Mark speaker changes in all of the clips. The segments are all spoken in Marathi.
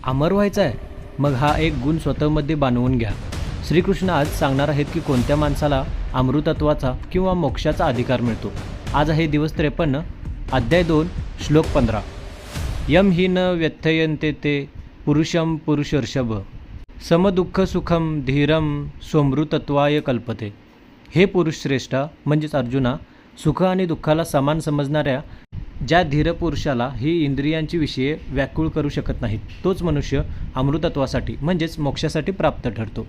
Speaker 1: अमर व्हायचं आहे, मग हा एक गुण स्वतःमध्ये बांधवून घ्या. श्रीकृष्ण आज सांगणार आहेत की कोणत्या माणसाला अमृतत्वाचा किंवा मोक्षाचा अधिकार मिळतो. आज आहे दिवस 53, अध्याय 2, श्लोक 15. यम हि न व्यथयन्ते ते पुरुषम पुरुषर्षभ समदुःख सुखम धीरम सोमृतत्वाय कल्पते. हे पुरुष श्रेष्ठा म्हणजेच अर्जुना, सुख आणि दुःखाला समान समजणाऱ्या ज्या धीर पुरुषाला ही इंद्रियांची विषये व्याकुळ करू शकत नाहीत, तोच मनुष्य अमृतत्वासाठी म्हणजेच मोक्षासाठी प्राप्त ठरतो.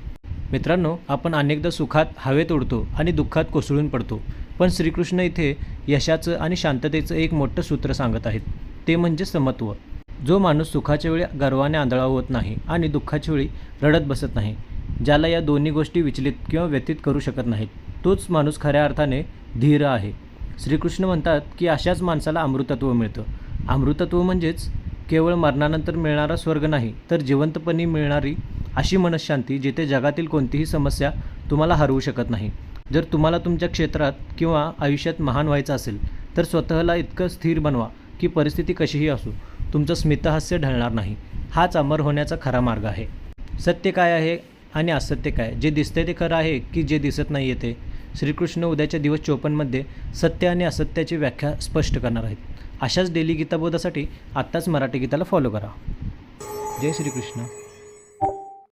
Speaker 1: मित्रांनो, आपण अनेकदा सुखात हवेत उडतो आणि दुःखात कोसळून पडतो, पण श्रीकृष्ण इथे यशाचं आणि शांततेचं एक मोठं सूत्र सांगत आहेत, ते म्हणजे समत्व. जो माणूस सुखाच्या वेळी गर्वाने आंधळा होत नाही आणि दुःखाच्या वेळी रडत बसत नाही, ज्याला या दोन्ही गोष्टी विचलित किंवा व्यतीत करू शकत नाहीत, तोच माणूस खऱ्या अर्थाने धीर आहे. श्रीकृष्ण म्हणतात की अशाच माणसाला अमृतत्व मिळतं. अमृतत्व म्हणजेच केवळ मरणानंतर मिळणारा स्वर्ग नाही, तर जिवंतपणी मिळणारी अशी मनःशांती जिथे जगातील कोणतीही समस्या तुम्हाला हरवू शकत नाही. जर तुम्हाला तुमच्या क्षेत्रात किंवा आयुष्यात महान व्हायचं असेल तर स्वतःला इतकं स्थिर बनवा की परिस्थिती कशीही असो, तुमचं स्मितहास्य ढळणार नाही. हाच अमर होण्याचा खरा मार्ग आहे. सत्य काय आहे आणि असत्य काय? जे दिसते ते खरं आहे की जे दिसत नाही आहे ते? श्रीकृष्ण उद्याच्या दिवस 54मध्ये सत्य आणि असत्याची व्याख्या स्पष्ट करणार आहेत. अशाच डेली गीताबोधासाठी आत्ताच मराठी गीताला फॉलो करा. जय श्रीकृष्ण.